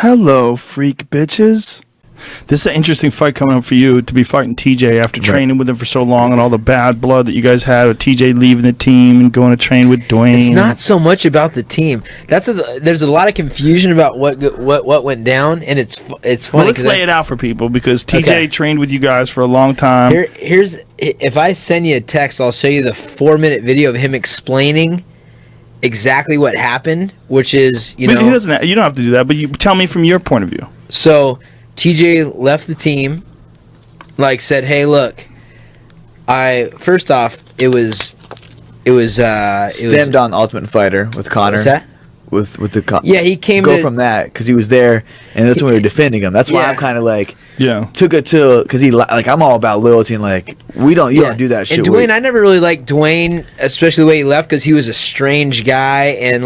Hello, freak bitches. This is an interesting fight coming up for you to be fighting TJ after training with him for so long and all the bad blood that you guys had with TJ leaving the team and going to train with Dwayne. It's not so much about the team. There's a lot of confusion about what went down, and it's funny. Well, let's lay it out for people because TJ trained with you guys for a long time. Here's if I send you a text, I'll show you the 4-minute video of him explaining exactly what happened, which is you don't have to do that, but you tell me from your point of view. So TJ left the team, said, "Hey, look, first off, it was stemmed on Ultimate Fighter with Connor." What's that? With the he came from that because he was there, and that's when we were defending him. That's why I'm kind of took it to because I'm all about loyalty and you don't do that shit. And Dwayne, I never really liked Dwayne, especially the way he left because he was a strange guy and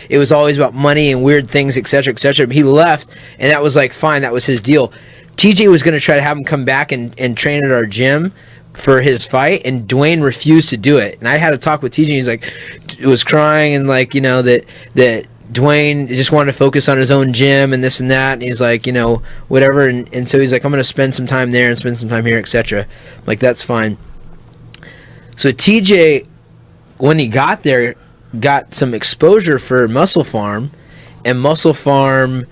it was always about money and weird things, etc., etc. But he left, and that was fine. That was his deal. TJ was going to try to have him come back and train at our gym for his fight, and Dwayne refused to do it. And I had a talk with TJ, and he was crying and that Dwayne just wanted to focus on his own gym and this and that, and he's whatever, and so he's I'm going to spend some time there and spend some time here, etc. That's fine. So TJ, when he got there, got some exposure for Muscle Farm, and Muscle Farm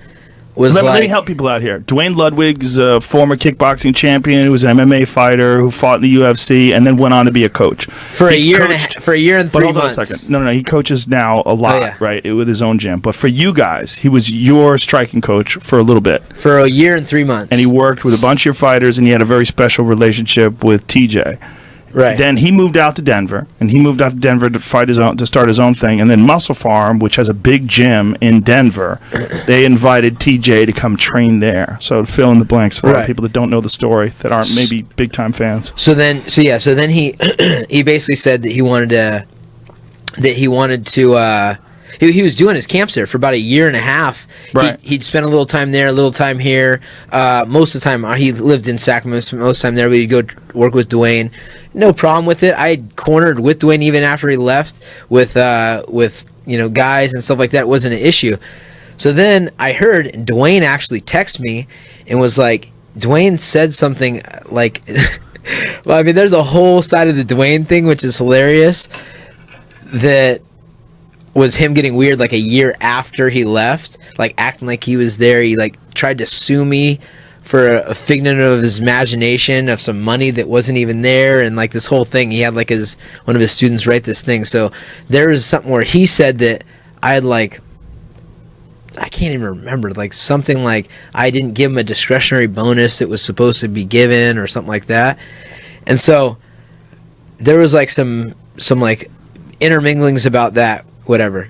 was let me help people out here. Dwayne Ludwig's a former kickboxing champion who was an MMA fighter who fought in the UFC and then went on to be a coach for a year and 3 months. Hold on a second. No, he coaches now a lot, right, with his own gym. But for you guys, he was your striking coach for a little bit. For a year and 3 months. And he worked with a bunch of your fighters, and he had a very special relationship with TJ. Right. Then he moved out to Denver, to start his own thing. And then Muscle Farm, which has a big gym in Denver, they invited TJ to come train there. So to fill in the blanks for a lot of people that don't know the story, that aren't maybe big time fans. So then he he basically said that he wanted to. He was doing his camps there for about a year and a half. Right. He'd spend a little time there, a little time here. Most of the time, he lived in Sacramento. Most of the time there, but he'd go work with Dwayne. No problem with it. I had cornered with Dwayne even after he left with guys and stuff like that. It wasn't an issue. So then I heard Dwayne actually text me and was Dwayne said something well, I mean, there's a whole side of the Dwayne thing, which is hilarious, that was him getting weird a year after he left, acting like he was there. He tried to sue me for a figment of his imagination of some money that wasn't even there, and this whole thing. He had one of his students write this thing. So there was something where he said that I had I can't even remember, something I didn't give him a discretionary bonus that was supposed to be given or something like that. And so there was some interminglings about that, whatever.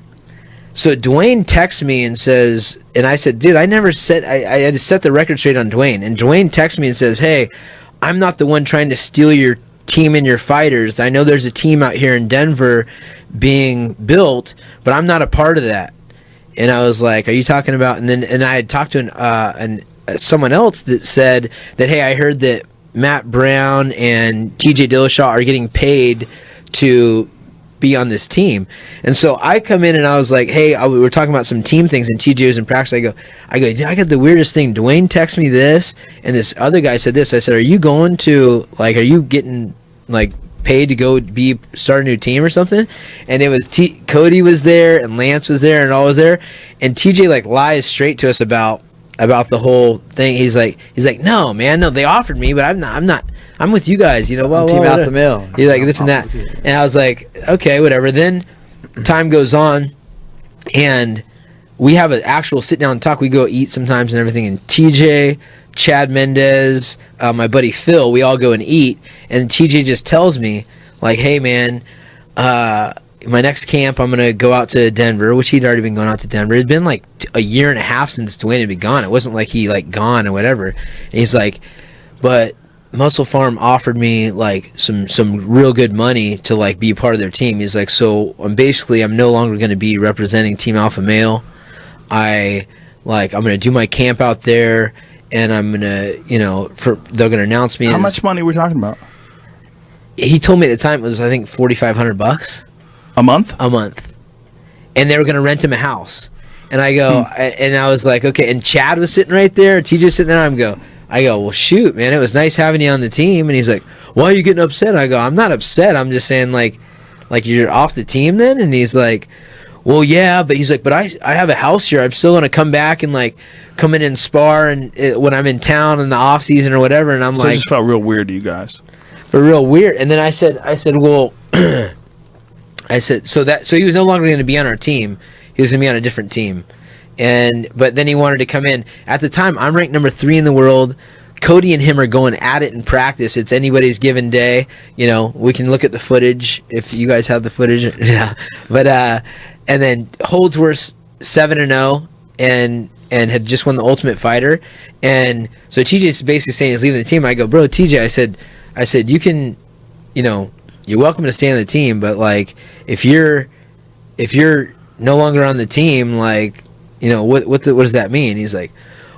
So Dwayne texts me and says, and I said, dude, I never said, I had to set the record straight on Dwayne. And Dwayne texts me and says, hey, I'm not the one trying to steal your team and your fighters. I know there's a team out here in Denver being built, but I'm not a part of that. And I was like, are you talking about, and I had talked to someone else that said that, hey, I heard that Matt Brown and TJ Dillashaw are getting paid to be on this team. And so I come in and I was like, hey, we were talking about some team things, and TJ was in practice. I go, I got the weirdest thing. Dwayne texted me this, and this other guy said this. I said, are you going to, are you getting, paid to go start a new team or something? And it was Cody was there, and Lance was there, and all was there. And TJ, lies straight to us about the whole thing. He's like, no, man, no, they offered me, but I'm not. I'm with you guys, Team Alpha Male. He's like, this and that. And I was like, okay, whatever. Then time goes on, and we have an actual sit-down talk. We go eat sometimes and everything. And TJ, Chad Mendez, my buddy Phil, we all go and eat. And TJ just tells me, hey, man, my next camp, I'm going to go out to Denver, which he'd already been going out to Denver. It'd been a year and a half since Dwayne had been gone. It wasn't like he gone or whatever. And he's like, but Muscle Farm offered me some real good money to be a part of their team. He's like, so I'm no longer going to be representing Team Alpha Male. I'm going to do my camp out there, and I'm going to, they're going to announce me. How much money are we talking about? He told me at the time it was, I think, $4,500 a month. And they were going to rent him a house. And I go, and I was like, okay. And Chad was sitting right there. TJ was sitting there. I go, well, shoot, man, it was nice having you on the team. And he's like, why are you getting upset? I go, I'm not upset. I'm just saying, like you're off the team then? And he's like, well, yeah, but he's like, but I have a house here. I'm still going to come back and, like, come in and spar and when I'm in town in the off season or whatever. And I'm like, it just felt real weird to you guys. For real weird. And then I said, well, so he was no longer going to be on our team. He was going to be on a different team. But then he wanted to come in. At the time, I'm ranked number 3 in the world. Cody and him are going at it in practice. It's anybody's given day. You know, we can look at the footage if you guys have the footage. Yeah. But and then Holdsworth 7-0 and had just won the Ultimate Fighter. And so TJ's basically saying he's leaving the team. I go, bro, TJ, I said you can, you know, you're welcome to stay on the team, but, like, if you're no longer on the team, like, you know, what does that mean? He's like,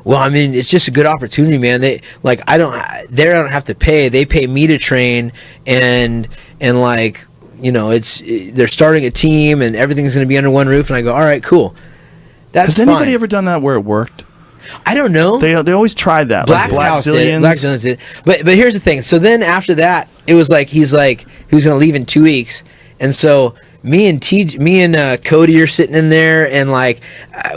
well, I mean, it's just a good opportunity, man. They don't have to pay. They pay me to train, and like, you know, they're starting a team and everything's going to be under one roof. And I go, all right, cool. That's Has anybody ever done that where it worked? I don't know. They always tried that. Black Zillions did. But here's the thing. So then after that, it was like he was going to leave in 2 weeks, and so me and Cody are sitting in there, and, like,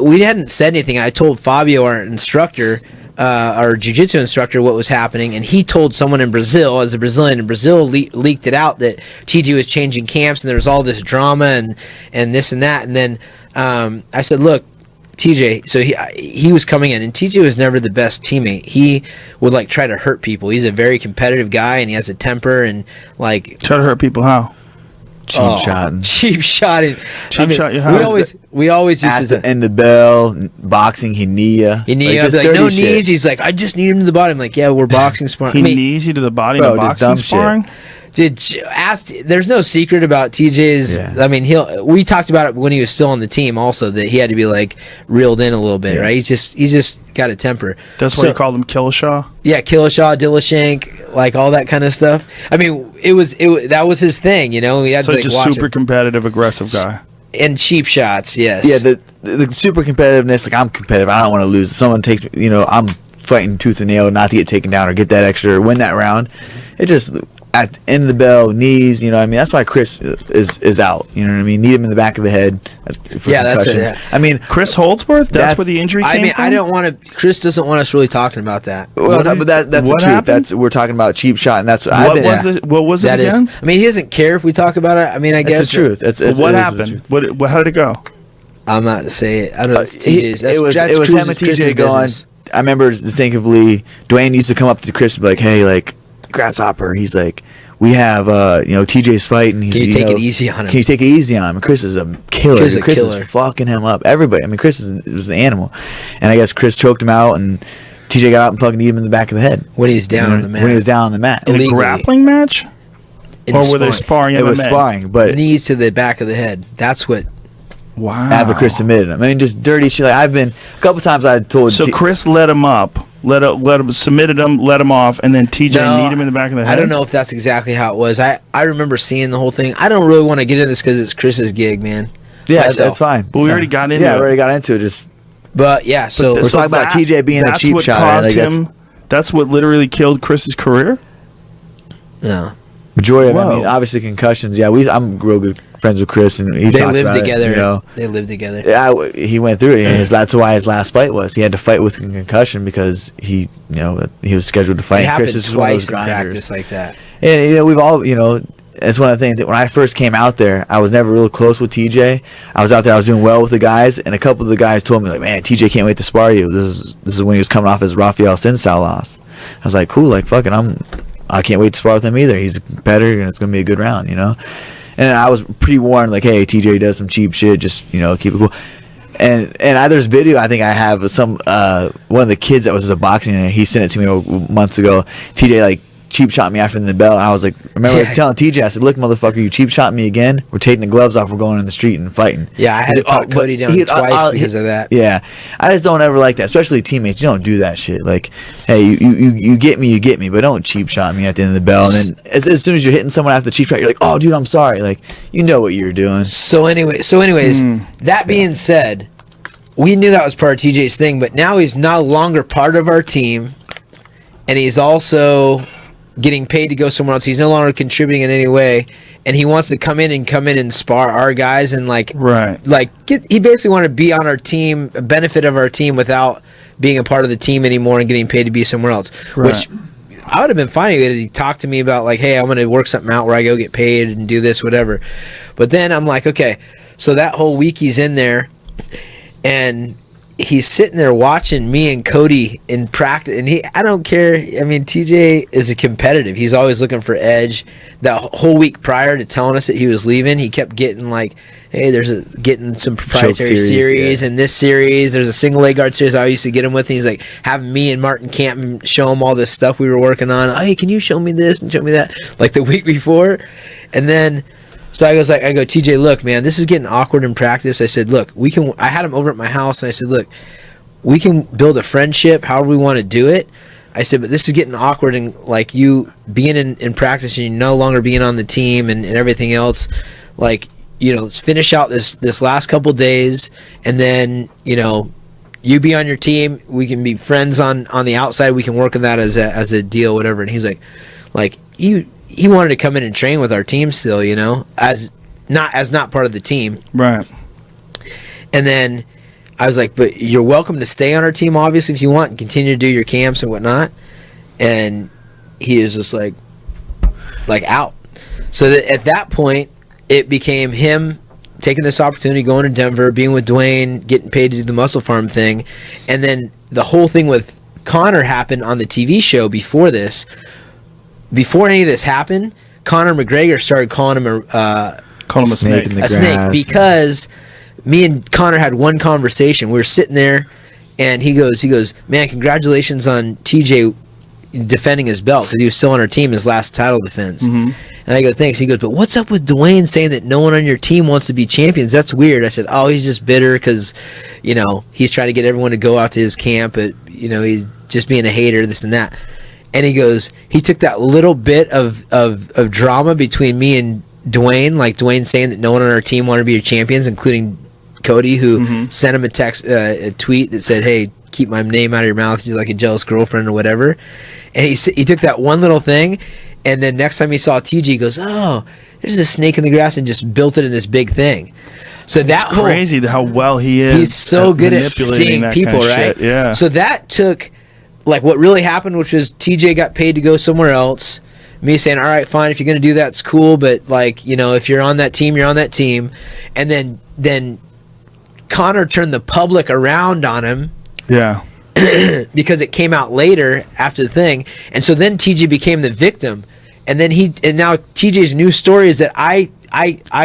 we hadn't said anything. I told Fabio, our instructor, our jiu-jitsu instructor, what was happening, and he told someone in Brazil, as a Brazilian in Brazil, leaked it out that TJ was changing camps, and there was all this drama and this and that. And then I said, look, TJ, so he was coming in, and TJ was never the best teammate. He would, like, try to hurt people. He's a very competitive guy, and he has a temper, and, like, try to hurt people how? Cheap shotting. Cheap shotting. We always used to in the bell boxing. He knee ya. I'd be like, no knees. Shit. He's like, I just need him to the body. I'm like, yeah, we're boxing sparring. He knees you to the body in boxing sparring. Shit. Dude, there's no secret about TJ's. Yeah. I mean, we talked about it when he was still on the team. Also, that he had to be, like, reeled in a little bit, right? He's just got a temper. That's why you called him Dillashaw. Yeah, Dillashaw, Dillashank, like all that kind of stuff. I mean, that was his thing, you know. He had to, like, just super competitive, aggressive guy. And cheap shots, yes. Yeah, the super competitiveness. Like, I'm competitive. I don't want to lose. If someone takes me, you know, I'm fighting tooth and nail not to get taken down or get that extra or win that round. It just. At the end of the bell, knees, you know what I mean? That's why Chris is out, you know what I mean? Need him in the back of the head for that's it. Yeah. I mean, Chris Holdsworth, that's where the injury came from? I don't want to, Chris doesn't want us really talking about that. Well, but that's the truth. We're talking about cheap shot, and that's what was it again? I mean, he doesn't care if we talk about it. I mean, I guess. It's the truth. What happened? How did it go? I'm not to say it. I don't know. It's TJ's. It was him and TJ going. I remember distinctively, Dwayne used to come up to Chris and be like, hey, like, Grasshopper, he's like, we have, TJ's fighting. Can you take it easy on him? Can you take it easy on him? And Chris is a killer. Chris is fucking him up. Everybody. I mean, Chris was an animal. And I guess Chris choked him out, and TJ got out and fucking kneed him in the back of the head. When he's down on the mat. When he was down on the mat. In a grappling match? Or were they sparring? It was sparring, but knees to the back of the head. That's what. Wow. After Chris submitted him. I mean, just dirty shit. Like, I've been a couple times. I told. So Chris let him up. Let him submitted him, let him off, and then TJ kneed him in the back of the head. I don't know if that's exactly how it was. I remember seeing the whole thing. I don't really want to get into this because it's Chris's gig, man. Yeah, that's fine. But we already got into it. Yeah, we already got into it. But yeah, so we're talking about TJ being a cheap shot. That's what literally killed Chris's career. Yeah. Majority of it, I mean, obviously concussions. Yeah, I'm real good friends with Chris, and they lived together. You know? They lived together. Yeah, he went through it, and that's why his last fight was. He had to fight with a concussion because he was scheduled to fight. It happened twice in practice like that. And we've all, it's one of the things that when I first came out there, I was never real close with TJ. I was out there, I was doing well with the guys, and a couple of the guys told me, like, man, TJ can't wait to spar you. This is when he was coming off his Rafael Sinsal loss. I was like, cool, like, fuck it, I can't wait to spar with him either. He's better, and it's going to be a good round, And I was pre-warned, like, hey, TJ does some cheap shit, just, keep it cool. And there's video I think I have of some one of the kids that was a boxing, and he sent it to me months ago. TJ, like, cheap shot me after the bell, and I was like, telling TJ, I said, look, motherfucker, you cheap shot me again, we're taking the gloves off, we're going in the street and fighting. Yeah, I had to talk Cody down twice because of that. Yeah, I just don't ever like that, especially teammates. You don't do that shit. Like, hey, you get me, but don't cheap shot me at the end of the bell. And then as soon as you're hitting someone after the cheap shot, you're like, oh, dude, I'm sorry. Like, you know what you're doing. So anyways, that being said, we knew that was part of TJ's thing, but now he's no longer part of our team, and he's also getting paid to go somewhere else. He's no longer contributing in any way, and he wants to come in and spar our guys and he basically wanted to be on our team, benefit of our team without being a part of the team anymore and getting paid to be somewhere else. Right. Which I would have been fine if he talked to me about like, hey, I'm going to work something out where I go get paid and do this, whatever. But then I'm like, okay, so that whole week he's in there, and he's sitting there watching me and Cody in practice, and I don't care. I mean, TJ is a competitive. He's always looking for edge. That whole week prior to telling us that he was leaving, he kept getting like, hey, getting some proprietary series and this series. There's a single leg guard series I used to get him with, and he's like having me and Martin Campbell show him all this stuff we were working on. Hey, can you show me this and show me that? Like the week before. And then so I go, TJ, look, man, this is getting awkward in practice. I said, look, I had him over at my house, and I said, look, we can build a friendship however we want to do it. I said, but this is getting awkward, and like you being in practice and you no longer being on the team and everything else. Like, let's finish out this last couple days, and then, you be on your team. We can be friends on the outside. We can work on that as a deal, whatever. And he's like he wanted to come in and train with our team still, as not part of the team. Right. And then I was like, but you're welcome to stay on our team, obviously, if you want, and continue to do your camps and whatnot. And he is just like out. So that at that point, it became him taking this opportunity, going to Denver, being with Dwayne, getting paid to do the Muscle Farm thing. And then the whole thing with Connor happened on the TV show before this. Before any of this happened, Conor McGregor started calling him a snake. A snake, because me and Conor had one conversation. We were sitting there, and he goes, man, congratulations on TJ defending his belt, because he was still on our team, his last title defense. Mm-hmm. And I go, thanks. He goes, but what's up with Dwayne saying that no one on your team wants to be champions? That's weird. I said, oh, he's just bitter because, he's trying to get everyone to go out to his camp, but, he's just being a hater, this and that. And he goes, he took that little bit of drama between me and Dwayne, like Dwayne saying that no one on our team wanted to be your champions, including Cody, who sent him a tweet that said, hey, keep my name out of your mouth, you're like a jealous girlfriend or whatever. And he took that one little thing, and then next time he saw TG, he goes, oh, there's a snake in the grass, and just built it in this big thing. So that's crazy how well he is. He's so good at seeing people, right? Shit. Yeah. So that took... like what really happened, which was TJ got paid to go somewhere else. Me saying, all right, fine, if you're going to do that, it's cool. But like, if you're on that team, you're on that team. And then Connor turned the public around on him. Yeah. Because it came out later after the thing. And so then TJ became the victim. And then now TJ's new story is that I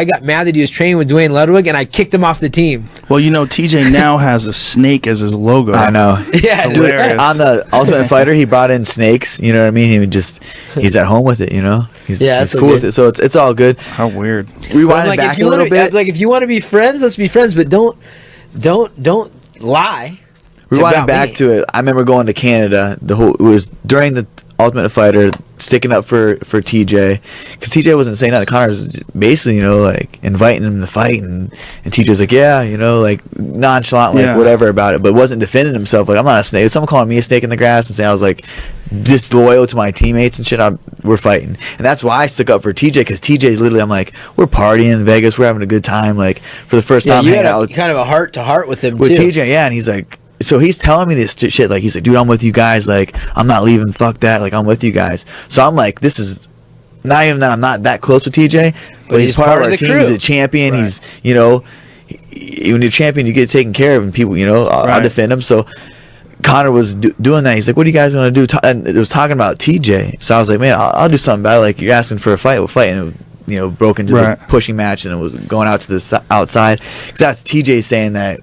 got mad that he was training with Dwayne Ludwig, and I kicked him off the team. Well, TJ now has a snake as his logo. I know. Yeah, dude, on the Ultimate Fighter, he brought in snakes. You know what I mean? He's at home with it. He's cool with it. So it's all good. How weird. Rewind back a little bit. Like, if you want to be friends, let's be friends, but don't lie. Rewind back to it. I remember going to Canada. It was during the Ultimate Fighter, sticking up for TJ, because TJ wasn't saying that. Connor was basically, inviting him to fight, and TJ's like, yeah, nonchalant, whatever about it, but wasn't defending himself. Like, I'm not a snake. Someone calling me a snake in the grass and saying I was like disloyal to my teammates and shit. We're fighting, and that's why I stuck up for TJ, because TJ's literally, I'm like, we're partying in Vegas, we're having a good time, like for the first time. You had kind of a heart to heart with him with too. TJ, yeah, and he's like. So he's telling me this shit, like, he's like, dude, I'm with you guys, like, I'm not leaving, fuck that, like, I'm with you guys. So I'm like, this is, not even that I'm not that close with TJ, but he's part of our team, he's a champion, right. He's, when you're a champion, you get taken care of, and people, I'll defend him. So Connor was doing that, he's like, what are you guys going to do? And it was talking about TJ, so I was like, man, I'll do something about it, like, you're asking for a fight, we'll fight, and it, broke into the pushing match, and it was going out to the outside, because that's TJ saying that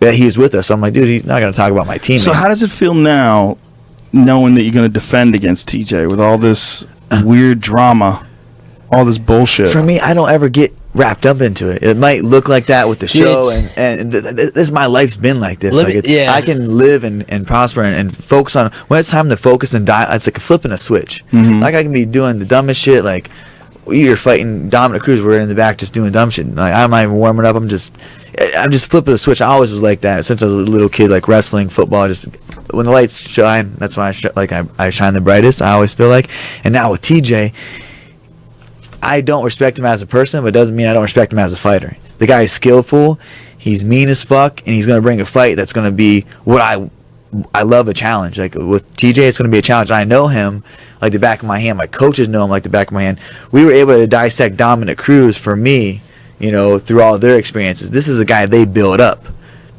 that he was with us. So I'm like, dude, he's not going to talk about my team. So how does it feel now, knowing that you're going to defend against TJ with all this weird drama, all this bullshit? For me, I don't ever get wrapped up into it. It might look like that with the show, and this my life's been like this. I can live and prosper and focus on when it's time to focus and die. It's like flipping a switch. Mm-hmm. Like, I can be doing the dumbest shit, like you're fighting Dominic Cruz. We're in the back just doing dumb shit. Like, I'm not even warming up. I'm just flipping the switch. I always was like that since I was a little kid, like wrestling, football. Just when the lights shine, that's when I shine the brightest. I always feel like. And now with TJ, I don't respect him as a person, but it doesn't mean I don't respect him as a fighter. The guy is skillful. He's mean as fuck, and he's gonna bring a fight that's gonna be what I love a challenge. Like with TJ, it's going to be a challenge. I know him like the back of my hand. My coaches know him like the back of my hand. We were able to dissect Dominic Cruz for me, you know, through all of their experiences. This is a guy they built up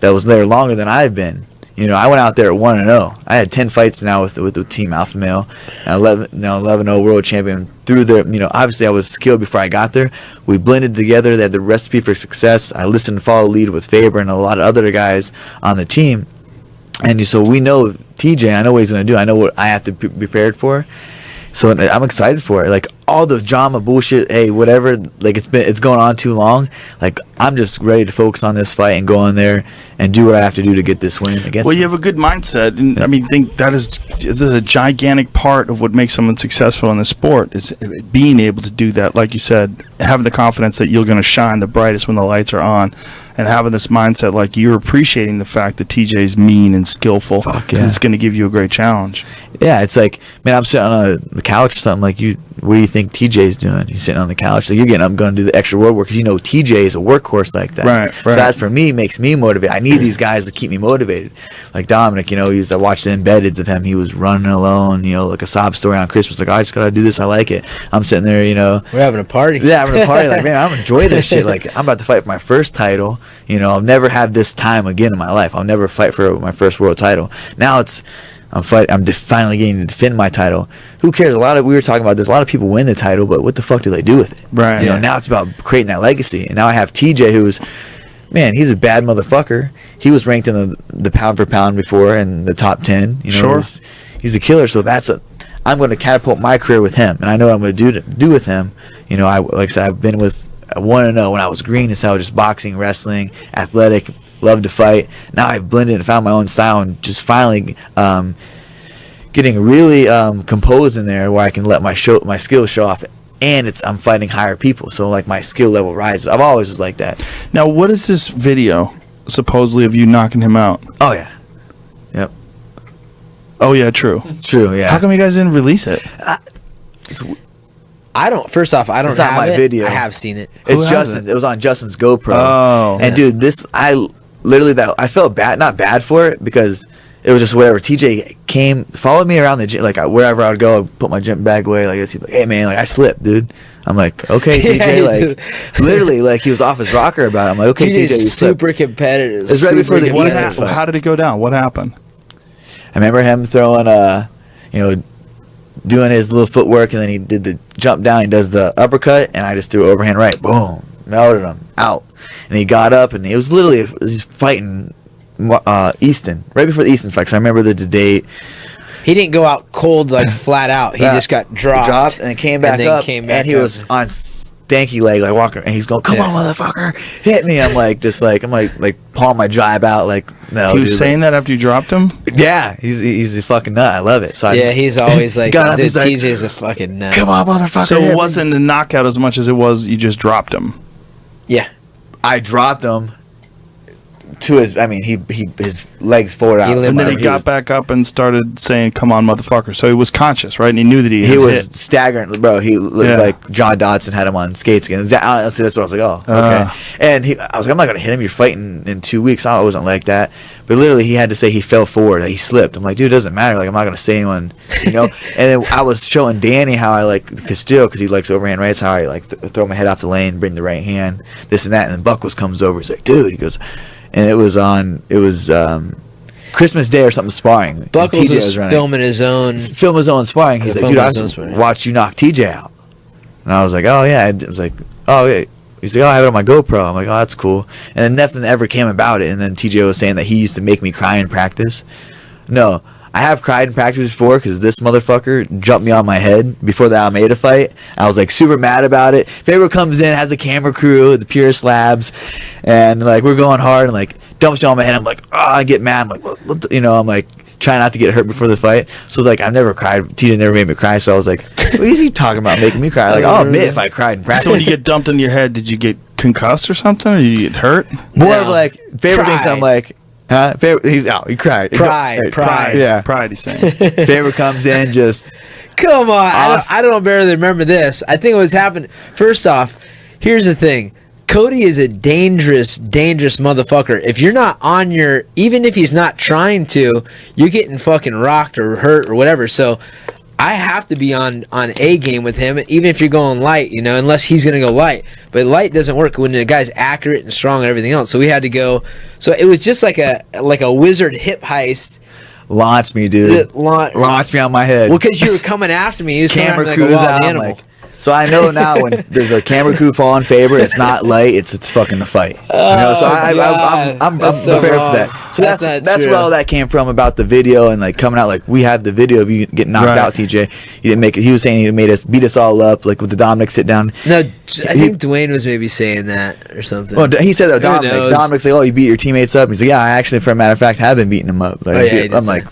that was there longer than I've been. You know, I went out there at 1-0. I had 10 fights now with the team Alpha Male, and 11-0 world champion. Through their, you know, obviously I was skilled before I got there. We blended together. They had the recipe for success. I listened and followed lead with Faber and a lot of other guys on the team. And so we know TJ. I know what he's going to do. I know what I have to be prepared for. So I'm excited for it. Like all the drama, bullshit, hey, whatever. Like it's going on too long. Like I'm just ready to focus on this fight and go in there and do what I have to do to get this win against. Well, you have a good mindset, and I mean, think that is the gigantic part of what makes someone successful in the sport is being able to do that. Like you said, having the confidence that you're going to shine the brightest when the lights are on. And having this mindset, like you're appreciating the fact that TJ's mean and skillful, because it's going to give you a great challenge. Yeah, it's like, man, I'm sitting on the couch or something. Like, what do you think TJ's doing? He's sitting on the couch. Like, you're getting up, going to do the extra road work because you know TJ is a workhorse like that. Right. So that for me makes me motivated. I need these guys to keep me motivated. Like Dominic, you know, I watched the embeddeds of him. He was running alone, you know, like a sob story on Christmas. Like, I just got to do this. I like it. I'm sitting there, you know. We're having a party. Yeah, having a party. Like, man, I'm enjoying this shit. Like, I'm about to fight for my first title. You know, I'll never have this time again in my life. I'll never fight for my first world title. Now I'm finally getting to defend my title. Who cares? We were talking about this. A lot of people win the title, but what the fuck do they do with it? Right. You know, now it's about creating that legacy. And now I have TJ, who's, man, he's a bad motherfucker. He was ranked in the pound for pound before in the top 10. You know, sure. He's a killer. So I'm going to catapult my career with him, and I know what I'm going to do with him. You know, like I said, I've been with 1-0 when I was green as hell, just boxing, wrestling, athletic, loved to fight. Now I've blended and found my own style and just finally getting really composed in there where I can let my skills show off. And I'm fighting higher people, so like my skill level rises. I've always was like that. Now, what is this video supposedly of you knocking him out? Oh yeah, yep. Oh yeah, true. True, yeah. How come you guys didn't release it? First off, I don't It's not have my it. video. I have seen it. It's Justin. It was on Justin's GoPro. Oh. And dude, I felt bad, not bad for it because it was just whatever. TJ followed me around the gym, like wherever I would go, I'd put my gym bag away, like this. He'd be like, hey man, like I slipped, dude. I'm like, okay, TJ, like literally, like he was off his rocker about it. I'm like, okay, TJ, you slipped. Super competitive. It's right before the Eastern fight. How did it go down? What happened? I remember him throwing doing his little footwork, and then he did the jump down. He does the uppercut, and I just threw overhand right. Boom, melted him out. And he got up, and he was literally fighting Easton right before the Easton fight. Cause I remember the date. He didn't go out cold like flat out. He just got dropped and came back up. And he was on stanky leg, like walking, and he's going, "Come on, motherfucker, hit me!" I'm like, pulling my jibe out, like no. He was saying that after you dropped him. Yeah, he's a fucking nut. I love it. So he's always like, got up, dude, he's like, TJ's a fucking nut. Come on, motherfucker. So it wasn't a knockout as much as it was you just dropped him. Yeah, I dropped him to his. I mean, his legs forward out, and then he got back up and started saying, "Come on, motherfucker!" So he was conscious, right? And he knew that he was hit. staggering, bro. He looked like John Dodson had him on skates again. Honestly, that's what I was like. Oh, okay. And I was like, I'm not gonna hit him. You're fighting in 2 weeks. I wasn't like that. But literally, he had to say he fell forward. He slipped. I'm like, dude, it doesn't matter. Like, I'm not gonna say anyone, you know. And then I was showing Danny how I like Castillo because he likes overhand rights. How I like throw my head off the lane, bring the right hand, this and that. And then Buckles comes over. He's like, dude. He goes. And it was Christmas Day or something sparring. Buckles was filming his own sparring. He's like, dude, I just watched you knock TJ out. And I was like, oh yeah. I was like, oh yeah. He's like, oh, I have it on my GoPro. I'm like, oh, that's cool. And then nothing ever came about it. And then TJ was saying that he used to make me cry in practice. No, I have cried in practice before because this motherfucker jumped me on my head before the Almeida fight. I was like super mad about it. Faber comes in, has a camera crew, the Pure Slabs, and like we're going hard and like dumps me on my head. I'm like, oh, I get mad. I'm like, what? I'm like, try not to get hurt before the fight. So like I've never cried. TJ never made me cry. So I was like, what is he talking about making me cry? Like I'll admit if I cried in practice. So when you get dumped on your head, did you get concussed or something, or you get hurt? More of like Faber thinks I'm like, huh? Faber, he's out. He cried. Pride. Yeah, Pride. He's saying. Faber comes in just. Come on, I don't barely remember this. I think it was happening. First off, here's the thing. Cody is a dangerous motherfucker. If you're not on your, even if he's not trying to, you're getting fucking rocked or hurt or whatever. So I have to be on A game with him, even if you're going light, you know, unless he's going to go light. But light doesn't work when the guy's accurate and strong and everything else. So we had to go. So it was just like a wizard hip heist. Launched me, dude. Launched me on my head. Well, because you were coming after me. He was camera coming crew after me like a wild out. animal. Like, so I know now when there's a camera crew fall in Faber, it's not light, it's fucking the fight. You know, so I'm so prepared wrong. for that. So that's true. where all that came from about the video and like coming out. Like we have the video of you getting knocked out, TJ. You didn't make it. He was saying he beat us all up, like with the Dominic sit down. No, I think Dwayne was maybe saying that or something. Well, he said that Dominic's like, oh, you beat your teammates up. He's like, yeah, I actually, for a matter of fact, have been beating them up. Like, I'm like.